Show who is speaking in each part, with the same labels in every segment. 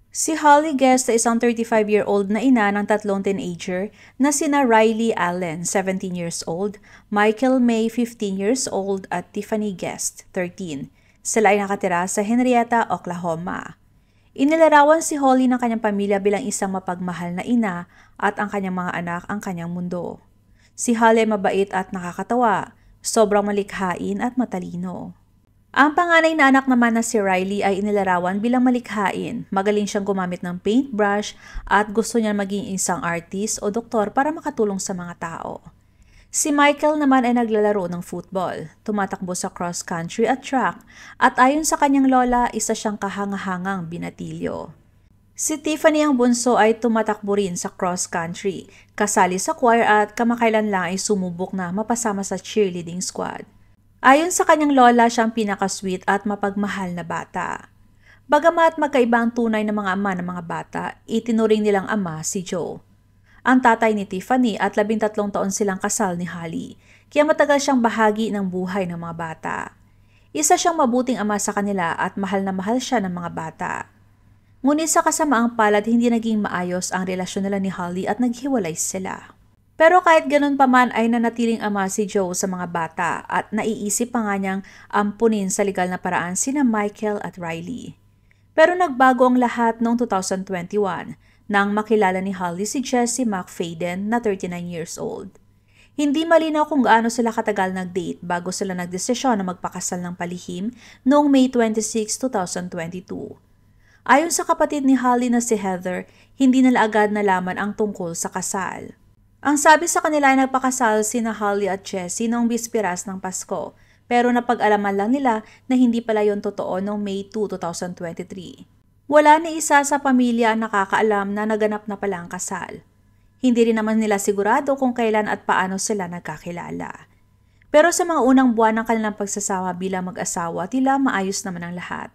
Speaker 1: Si Holly Guest ay isang 35-year-old na ina ng tatlong teenager na sina Riley Allen, 17 years old, Michael May, 15 years old at Tiffany Guest, 13. Sila ay nakatira sa Henrietta, Oklahoma. Inilarawan si Holly ng kanyang pamilya bilang isang mapagmahal na ina at ang kanyang mga anak ang kanyang mundo. Si Holly ay mabait at nakakatawa, sobrang malikhain at matalino. Ang panganay na anak naman na si Riley ay inilarawan bilang malikhain, magaling siyang gumamit ng paintbrush at gusto niya maging isang artist o doktor para makatulong sa mga tao. Si Michael naman ay naglalaro ng football, tumatakbo sa cross-country at track at ayon sa kanyang lola, isa siyang kahangahangang binatilyo. Si Tiffany ang bunso ay tumatakbo rin sa cross-country, kasali sa choir at kamakailan lang ay sumubok na mapasama sa cheerleading squad. Ayon sa kanyang lola, siyang pinaka-sweet at mapagmahal na bata. Bagamat magkaiba ang tunay na mga ama ng mga bata, itinuring nilang ama si Joe. Ang tatay ni Tiffany at 13 taon silang kasal ni Holly, kaya matagal siyang bahagi ng buhay ng mga bata. Isa siyang mabuting ama sa kanila at mahal na mahal siya ng mga bata. Ngunit sa kasamaang palad, hindi naging maayos ang relasyon nila ni Holly at naghiwalay sila. Pero kahit ganun pa man ay nanatiling ama si Joe sa mga bata at naiisip pa nga niyang ampunin sa legal na paraan sina Michael at Riley. Pero nagbago ang lahat noong 2021 nang makilala ni Holly si Jesse McFadden na 39 years old. Hindi malinaw kung gaano sila katagal nag-date bago sila nagdesisyon na magpakasal ng palihim noong May 26, 2022. Ayon sa kapatid ni Holly na si Heather, hindi nila agad nalaman ang tungkol sa kasal. Ang sabi sa kanila ay nagpakasal sina Holly at Jesse noong bispiras ng Pasko, pero napag-alaman lang nila na hindi pala yon totoo noong May 2, 2023. Wala ni isa sa pamilya ang nakakaalam na naganap na pala ang kasal. Hindi rin naman nila sigurado kung kailan at paano sila nagkakilala. Pero sa mga unang buwan ng kanilang pagsasama bilang mag-asawa, tila maayos naman ang lahat.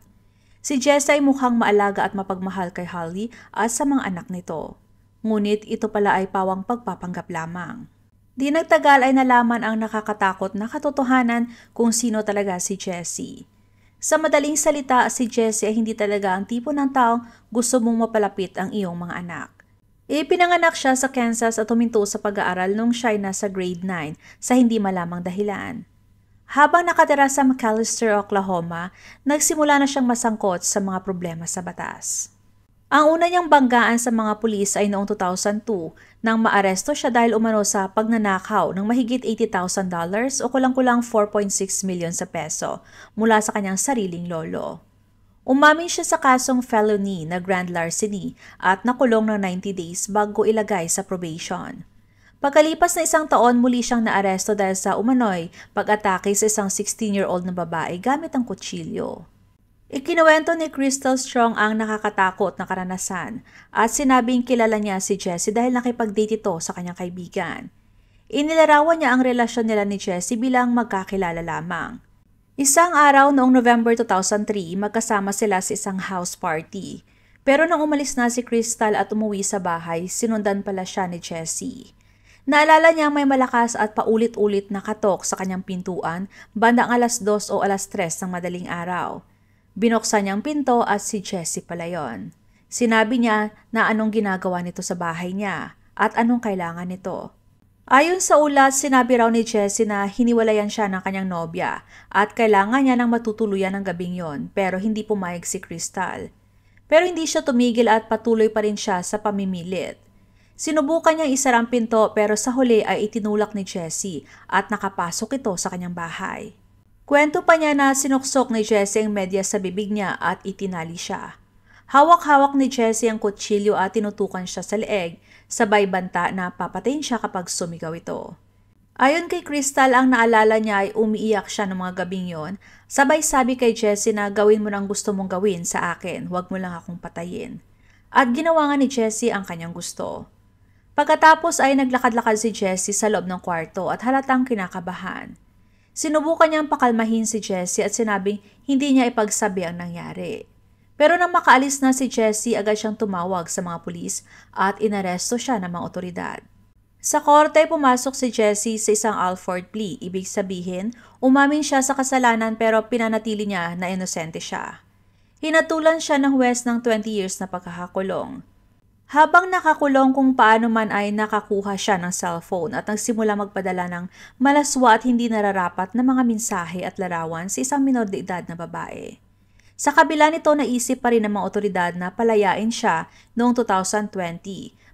Speaker 1: Si Jesse ay mukhang maalaga at mapagmahal kay Holly at sa mga anak nito. Ngunit ito pala ay pawang pagpapanggap lamang. Di nagtagal ay nalaman ang nakakatakot na katotohanan kung sino talaga si Jesse. Sa madaling salita, si Jesse ay hindi talaga ang tipo ng taong gusto mong mapalapit ang iyong mga anak. Ipinanganak siya sa Kansas at huminto sa pag-aaral nung siya ay nasa grade 9 sa hindi malamang dahilan. Habang nakatira sa McAlester, Oklahoma, nagsimula na siyang masangkot sa mga problema sa batas. Ang una niyang banggaan sa mga pulis ay noong 2002 nang maaresto siya dahil umano sa pagnanakaw ng mahigit $80,000 o kulang-kulang 4.6 million sa peso mula sa kanyang sariling lolo. Umamin siya sa kasong felony na grand larceny at nakulong ng 90 days bago ilagay sa probation. Pagkalipas na isang taon, muli siyang naaresto dahil sa umano'y pag-atake sa isang 16-year-old na babae gamit ang kutsilyo. Ikinuwento ni Crystal Strong ang nakakatakot na karanasan at sinabing kilala niya si Jesse dahil nakipag-date ito sa kanyang kaibigan. Inilarawan niya ang relasyon nila ni Jesse bilang magkakilala lamang. Isang araw noong November 2003, magkasama sila sa isang house party. Pero nang umalis na si Crystal at umuwi sa bahay, sinundan pala siya ni Jesse. Naalala niya may malakas at paulit-ulit na katok sa kanyang pintuan bandang 2:00 o 3:00 ng madaling araw. Binuksan niyang pinto at si Jesse pala yon. Sinabi niya na anong ginagawa nito sa bahay niya at anong kailangan nito. Ayon sa ulat, sinabi raw ni Jesse na hiniwalayan siya ng kanyang nobya at kailangan niya ng matutuluyan ng gabing yon pero hindi pumayag si Crystal. Pero hindi siya tumigil at patuloy pa rin siya sa pamimilit. Sinubukan niyang isara ang pinto pero sa huli ay itinulak ni Jesse at nakapasok ito sa kanyang bahay. Kwento pa niya na sinuksok ni Jesse ang medyas sa bibig niya at itinali siya. Hawak-hawak ni Jesse ang kutsilyo at tinutukan siya sa leeg, sabay banta na papatayin siya kapag sumigaw ito. Ayon kay Crystal, ang naalala niya ay umiiyak siya ng mga gabing yon, sabay sabi kay Jesse na gawin mo nang gusto mong gawin sa akin, huwag mo lang akong patayin. At ginawa nga ni Jesse ang kanyang gusto. Pagkatapos ay naglakad-lakad si Jesse sa loob ng kwarto at halatang kinakabahan. Sinubukan niyang pakalmahin si Jesse at sinabing hindi niya ipagsabi ang nangyari. Pero nang makaalis na si Jesse, agad siyang tumawag sa mga pulis at inaresto siya ng mga otoridad. Sa korte, pumasok si Jesse sa isang Alford plea. Ibig sabihin, umamin siya sa kasalanan pero pinanatili niya na inosente siya. Hinatulan siya ng huwes ng 20 years na pagkakakulong. Habang nakakulong kung paano man ay nakakuha siya ng cellphone at nagsimula magpadala ng malaswa at hindi nararapat na mga mensahe at larawan sa isang minor de edad na babae. Sa kabila nito, naisip pa rin ng mga otoridad na palayain siya noong 2020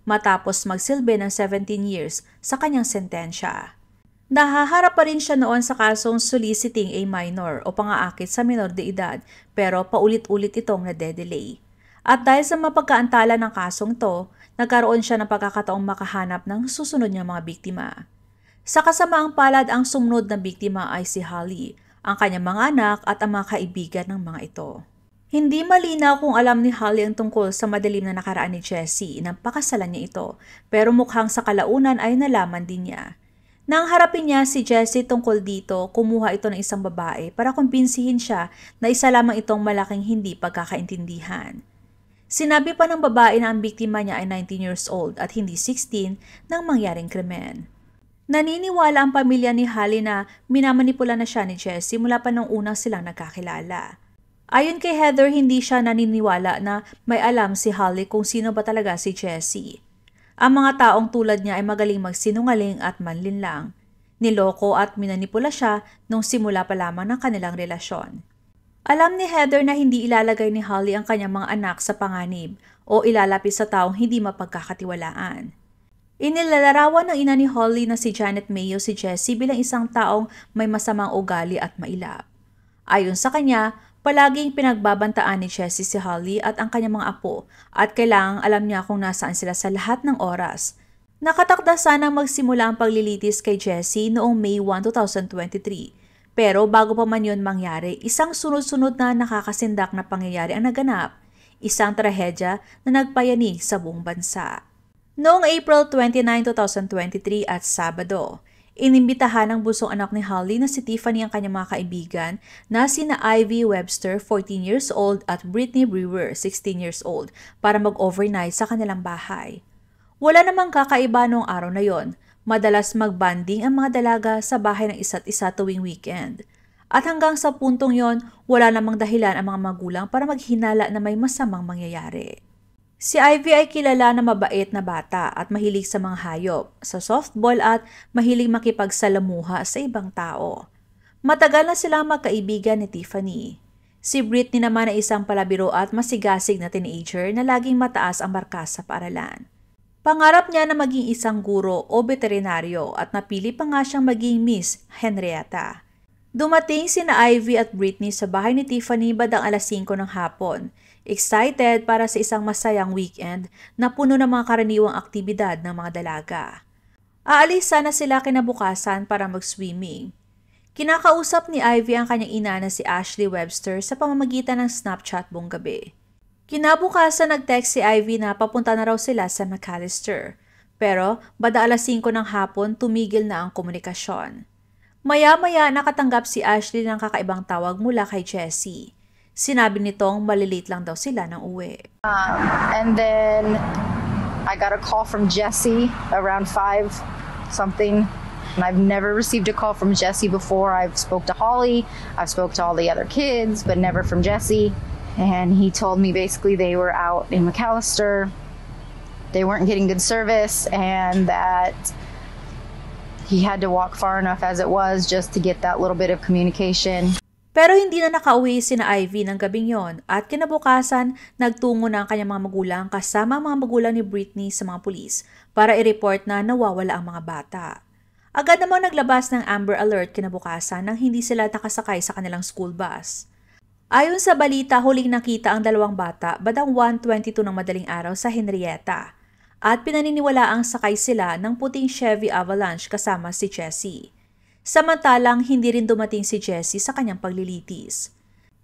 Speaker 1: matapos magsilbi ng 17 years sa kanyang sentensya. Nahaharap pa rin siya noon sa kasong soliciting a minor o pangaakit sa minor de edad pero paulit-ulit itong nade-delay. At dahil sa mapagkaantala ng kasong to, nagkaroon siya ng pagkakataong makahanap ng susunod niyang mga biktima. Sa kasamaang palad, ang sumunod na biktima ay si Holly, ang kanyang mga anak at ang mga kaibigan ng mga ito. Hindi malinaw kung alam ni Holly ang tungkol sa madilim na nakaraan ni Jessie nang pakasalan niya ito, pero mukhang sa kalaunan ay nalaman din niya. Nang harapin niya si Jessie tungkol dito, kumuha ito ng isang babae para kumbinsihin siya na isa lamang itong malaking hindi pagkakaintindihan. Sinabi pa ng babae na ang biktima niya ay 19 years old at hindi 16 nang mangyaring krimen. Naniniwala ang pamilya ni Holly na minamanipula na siya ni Jessie mula pa nung unang silang nagkakilala. Ayon kay Heather, hindi siya naniniwala na may alam si Holly kung sino ba talaga si Jessie. Ang mga taong tulad niya ay magaling magsinungaling at manlinlang. Niloko at minanipula siya nung simula pa lamang ng kanilang relasyon. Alam ni Heather na hindi ilalagay ni Holly ang kanyang mga anak sa panganib o ilalapis sa taong hindi mapagkakatiwalaan. Inilalarawan ng ina ni Holly na si Janet Mayo si Jessie bilang isang taong may masamang ugali at mailap. Ayon sa kanya, palaging pinagbabantaan ni Jessie si Holly at ang kanyang mga apo at kailangang alam niya kung nasaan sila sa lahat ng oras. Nakatakda sanang magsimula ang paglilitis kay Jessie noong May 1, 2023. Pero bago pa man yun mangyari, isang sunod-sunod na nakakasindak na pangyayari ang naganap, isang trahedya na nagpayanig sa buong bansa. Noong April 29, 2023 at Sabado, inimbitahan ng busong anak ni Holly na si Tiffany ang kanyang mga kaibigan na sina Ivy Webster, 14 years old at Brittany Brewer, 16 years old para mag-overnight sa kanilang bahay. Wala namang kakaiba noong araw na yon. Madalas magbanding ang mga dalaga sa bahay ng isa't isa tuwing weekend. At hanggang sa puntong yon, wala namang dahilan ang mga magulang para maghinala na may masamang mangyayari. Si Ivy ay kilala na mabait na bata at mahilig sa mga hayop, sa softball at mahilig makipagsalamuha sa ibang tao. Matagal na silang magkaibigan ni Tiffany. Si Brittany naman ay isang palabiro at masigasig na teenager na laging mataas ang markas sa paaralan. Pangarap niya na maging isang guro o veterinaryo at napili pa nga siyang maging Miss Henrietta. Dumating sina Ivy at Brittany sa bahay ni Tiffany bandang alas 5 ng hapon. Excited para sa isang masayang weekend na puno ng mga karaniwang aktibidad ng mga dalaga. Aalis sana sila kinabukasan para mag-swimming. Kinakausap ni Ivy ang kanyang ina na si Ashley Webster sa pamamagitan ng Snapchat buong gabi. Kinabukasan nag-text si Ivy na papunta na raw sila sa McAllister. Pero bada alas 5 ng hapon tumigil na ang komunikasyon. Maya-maya nakatanggap si Ashley ng kakaibang tawag mula kay Jessie. Sinabi nitong malilate lang daw sila ng uwi.
Speaker 2: And then I got a call from Jessie around 5 something. And I've never received a call from Jessie before. I've spoke to Holly, I've spoke to all the other kids, but never from Jessie. And he told me basically they were out in McAllister. They weren't getting good service and that he had to walk far enough as it was just to get that little bit of communication.
Speaker 1: Pero hindi na nakauwi sina Ivy ng gabing yon at kinabukasan nagtungo na ang kanyang mga magulang kasama ang mga magulang ni Brittany sa mga pulis para i-report na nawawala ang mga bata. Agad namang naglabas ng Amber Alert kinabukasan nang hindi sila nakasakay sa kanilang school bus. Ayon sa balita, huling nakita ang dalawang bata bandang 1:22 ng madaling araw sa Henrietta at pinaniniwalaang sakay sila ng puting Chevy Avalanche kasama si Jessie. Samantalang hindi rin dumating si Jessie sa kanyang paglilitis.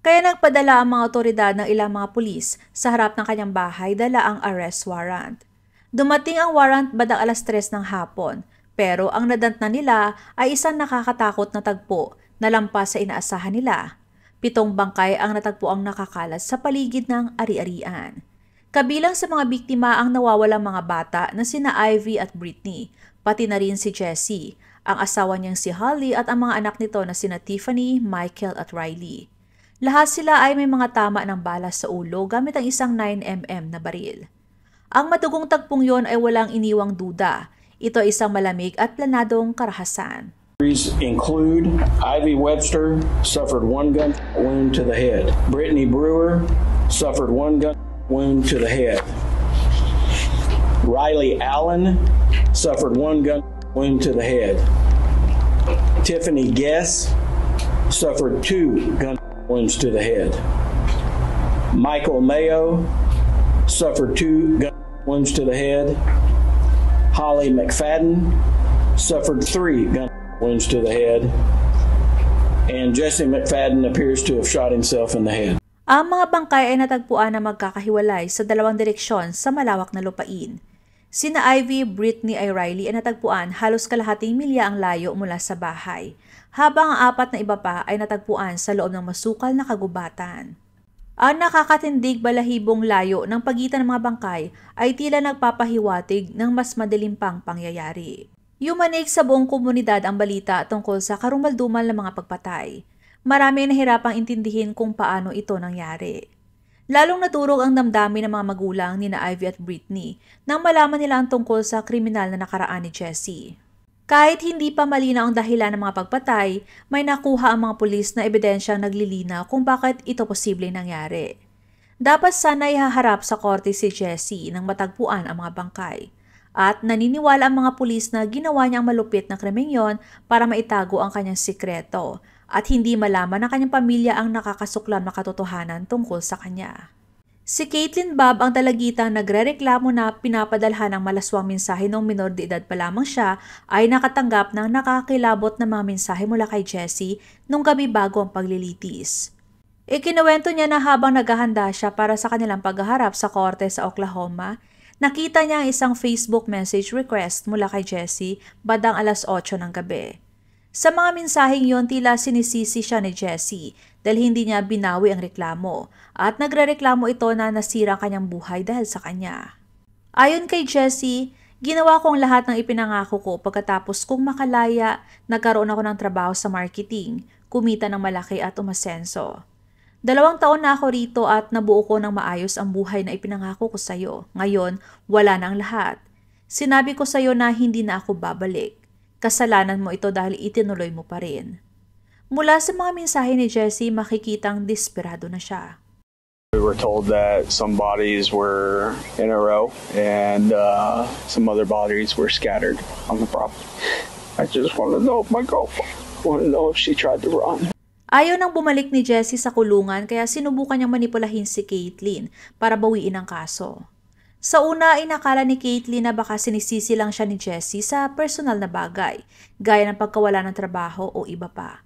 Speaker 1: Kaya nagpadala ang mga otoridad ng ilang mga pulis sa harap ng kanyang bahay dala ang arrest warrant. Dumating ang warrant bandang alas 3 ng hapon, pero ang nadantnan nila ay isang nakakatakot na tagpo na lampas sa inaasahan nila. 7 bangkay ang natagpuang nakakalat sa paligid ng ari-arian. Kabilang sa mga biktima ang nawawalang mga bata na sina Ivy at Brittany, pati na rin si Jessie, ang asawa niyang si Holly at ang mga anak nito na sina Tiffany, Michael at Riley. Lahat sila ay may mga tama ng bala sa ulo gamit ang isang 9mm na baril. Ang madugong tagpong yon ay walang iniwang duda. Ito ay isang malamig at planadong karahasan.
Speaker 3: Include Ivy Webster, suffered 1 gun wound to the head. Brittany Brewer suffered 1 gun wound to the head. Riley Allen suffered 1 gun wound to the head. Tiffany Guess suffered 2 gun wounds to the head. Michael Mayo suffered 2 gun wounds to the head. Holly McFadden suffered 3 gun wounds to the head. And Jesse McFadden appears to have shot himself in the head.
Speaker 1: Ang mga bangkay ay natagpuan na magkakahiwalay sa dalawang direksyon sa malawak na lupain. Sina Ivy, Brittany ay Riley ay natagpuan halos kalahating milya ang layo mula sa bahay, habang ang 4 na iba pa ay natagpuan sa loob ng masukal na kagubatan. Ang nakakatindig balahibong layo ng pagitan ng mga bangkay ay tila nagpapahiwatig ng mas madilim pang pangyayari. Yumanig sa buong komunidad ang balita tungkol sa karumaldumal na mga pagpatay. Marami ang nahirapang intindihin kung paano ito nangyari. Lalong naturog ang damdamin ng mga magulang ni na Ivy at Brittany nang malaman nila ang tungkol sa kriminal na nakaraan ni Jesse. Kahit hindi pa malinaw ang dahilan ng mga pagpatay, may nakuha ang mga pulis na ebidensyang naglilinaw kung bakit ito posibleng nangyari. Dapat sana ihaharap sa korte si Jesse nang matagpuan ang mga bangkay. At naniniwala ang mga pulis na ginawa niya ang malupit na krimeng yon para maitago ang kanyang sikreto at hindi malaman ng kanyang pamilya ang nakakasuklam na katotohanan tungkol sa kanya. Si Caitlin Bob ang dalagitang nagrereklamo na pinapadalhan ng malaswang mensahe ng minor de edad pa lamang siya ay nakatanggap ng nakakilabot na mga mensahe mula kay Jesse nung gabi bago ang paglilitis. Ikinuwento niya na habang naghahanda siya para sa kanilang paghaharap sa korte sa Oklahoma, nakita niya ang isang Facebook message request mula kay Jesse bandang 8:00 ng gabi. Sa mga mensaheng yon, tila sinisisi siya ni Jesse dahil hindi niya binawi ang reklamo at nagrereklamo ito na nasira ang kanyang buhay dahil sa kanya. Ayon kay Jesse, ginawa ko ang lahat ng ipinangako ko pagkatapos kong makalaya, nagkaroon ako ng trabaho sa marketing, kumita ng malaki at umasenso. 2 taon na ako rito at nabuo ko ng maayos ang buhay na ipinangako ko sa iyo. Ngayon, wala na ang lahat. Sinabi ko sa iyo na hindi na ako babalik. Kasalanan mo ito dahil itinuloy mo pa rin. Mula sa mga mensahe ni Jesse, makikitang desperado na siya.
Speaker 4: We were told that some bodies were in a row and some other bodies were scattered on the property. I just want to know if my girlfriend, I want to know if she tried to run.
Speaker 1: Ayaw nang bumalik ni Jesse sa kulungan kaya sinubukan niyang manipulahin si Caitlin para bawiin ang kaso. Sa una ay nakala ni Caitlin na baka sinisisi lang siya ni Jesse sa personal na bagay, gaya ng pagkawala ng trabaho o iba pa.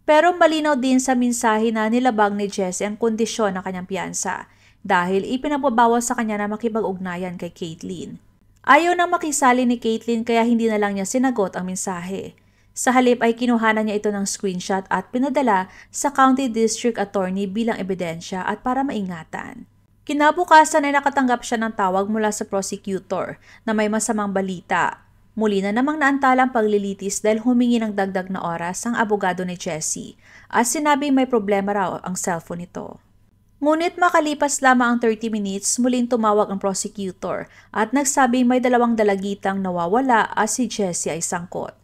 Speaker 1: Pero malinaw din sa mensahe na nilabag ni Jesse ang kondisyon ng kanyang piyansa dahil ipinababawas sa kanya na makipag-ugnayan kay Caitlin. Ayaw nang makisali ni Caitlin kaya hindi na lang niya sinagot ang mensahe. Sa halip ay kinuhanan niya ito ng screenshot at pinadala sa County District Attorney bilang ebidensya at para maingatan. Kinabukasan ay nakatanggap siya ng tawag mula sa prosecutor na may masamang balita. Muli na namang naantala ang paglilitis dahil humingi ng dagdag na oras ang abogado ni Jesse at sinabing may problema raw ang cellphone nito. Ngunit makalipas lamang ang 30 minutes, muling tumawag ang prosecutor at nagsabing may 2 dalagitang nawawala at si Jesse ay sangkot.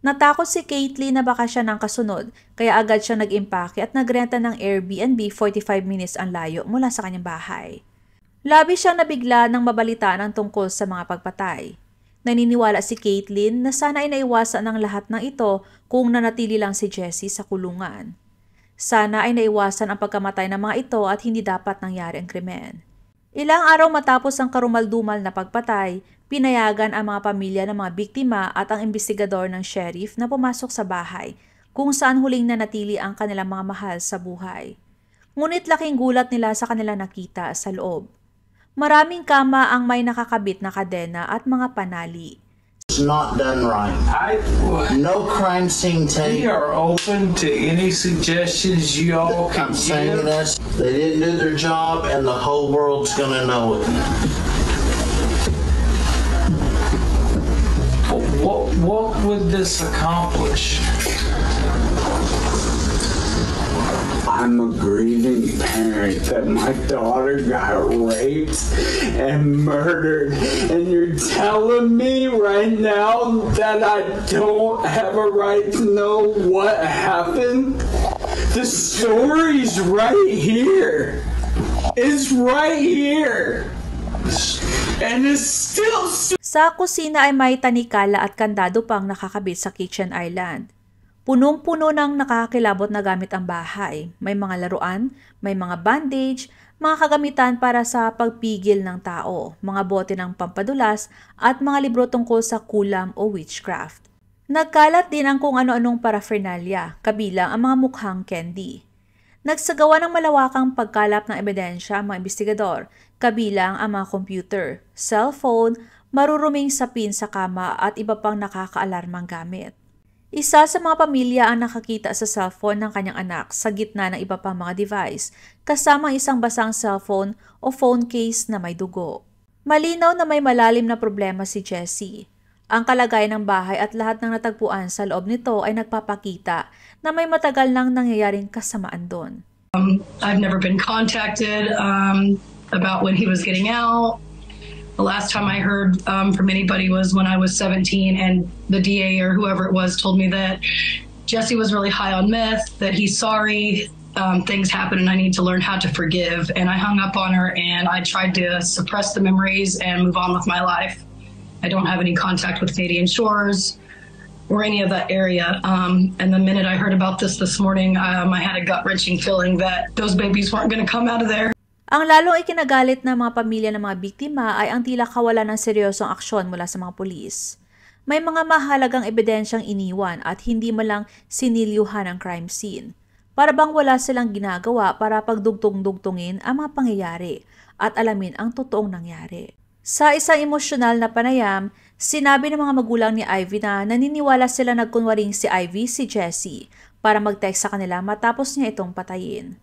Speaker 1: Natakot si Caitlin na baka siya ng kasunod kaya agad siya nag-impake at nagrenta ng Airbnb 45 minutes ang layo mula sa kanyang bahay. Labis siyang nabigla nang mabalitaan ang tungkol sa mga pagpatay. Naniniwala si Caitlin na sana ay naiwasan ng lahat ng ito kung nanatili lang si Jesse sa kulungan. Sana ay naiwasan ang pagkamatay ng mga ito at hindi dapat nangyari ang krimen. Ilang araw matapos ang karumaldumal na pagpatay, pinayagan ang mga pamilya ng mga biktima at ang imbestigador ng sheriff na pumasok sa bahay kung saan huling nanatili ang kanilang mga mahal sa buhay. Ngunit laking gulat nila sa kanilang nakita sa loob. Maraming kama ang may nakakabit na kadena at mga panali.
Speaker 5: It's not done right. No crime scene tape.
Speaker 6: We are open to any suggestions you all can
Speaker 5: I'm saying
Speaker 6: give.
Speaker 5: this. They didn't do their job, and the whole world's gonna know it.
Speaker 6: What would this accomplish?
Speaker 5: I
Speaker 6: I'm a grieving parent that my daughter got raped and murdered, and you're telling me right now that I don't have a right to know what happened? The story's right here. It's right here. And it's still...
Speaker 1: Sa kusina ay may tanikala at kandado pang nakakabit sa kitchen island. Punong-puno ng nakakakilabot na gamit ang bahay. May mga laruan, may mga bandage, mga kagamitan para sa pagpigil ng tao, mga bote ng pampadulas at mga libro tungkol sa kulam o witchcraft. Nagkalat din ang kung ano-anong paraphernalia, kabilang ang mga mukhang candy. Nagsagawa ng malawakang pagkalap ng ebidensya ang mga investigador, kabilang ang mga computer, cellphone, maruruming sapin sa kama at iba pang nakakaalarmang gamit. Isa sa mga pamilya ang nakakita sa cellphone ng kanyang anak sa gitna ng iba pang mga device, kasama isang basang cellphone o phone case na may dugo. Malinaw na may malalim na problema si Jessie. Ang kalagayan ng bahay at lahat ng natagpuan sa loob nito ay nagpapakita na may matagal nang nangyayaring kasamaan doon.
Speaker 7: I've never been contacted about when he was getting out. The last time I heard from anybody was when I was 17, and the DA or whoever it was told me that Jesse was really high on meth, that he's sorry, things happen and I need to learn how to forgive. And I hung up on her and I tried to suppress the memories and move on with my life. I don't have any contact with Canadian Shores or any of that area. And the minute I heard about this morning, I had a gut-wrenching feeling that those babies weren't going to come out of there.
Speaker 1: Ang lalong ikinagalit ng mga pamilya ng mga biktima ay ang tila kawalan ng seryosong aksyon mula sa mga pulis. May mga mahalagang ebidensyang iniwan at hindi man lang sinilyuhan ang crime scene. Para bang wala silang ginagawa para pagdugtong-dugtungin ang mga pangyayari at alamin ang totoong nangyari. Sa isang emosyonal na panayam, sinabi ng mga magulang ni Ivy na naniniwala sila nagkunwaring si Ivy si Jessie para mag-text sa kanila matapos niya itong patayin.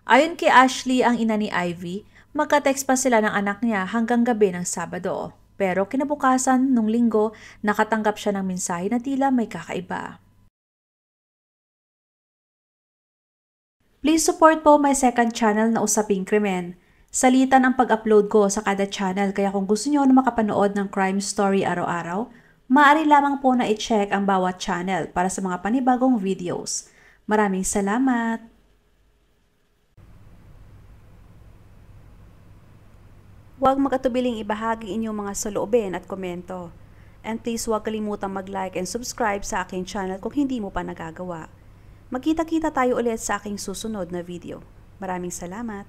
Speaker 1: Ayon kay Ashley, ang ina ni Ivy, magka-text pa sila ng anak niya hanggang gabi ng Sabado. Pero kinabukasan nung Linggo, nakatanggap siya ng mensahe na tila may kakaiba. Please support po my second channel na Usaping Krimen. Salitan ang pag-upload ko sa kada channel, kaya kung gusto nyo na makapanood ng crime story araw-araw, maaari lamang po na i-check ang bawat channel para sa mga panibagong videos. Maraming salamat! Huwag mag-atubiling ibahagi inyong mga saloobin at komento. And please huwag kalimutang mag-like and subscribe sa aking channel kung hindi mo pa nagagawa. Magkita-kita tayo ulit sa aking susunod na video. Maraming salamat!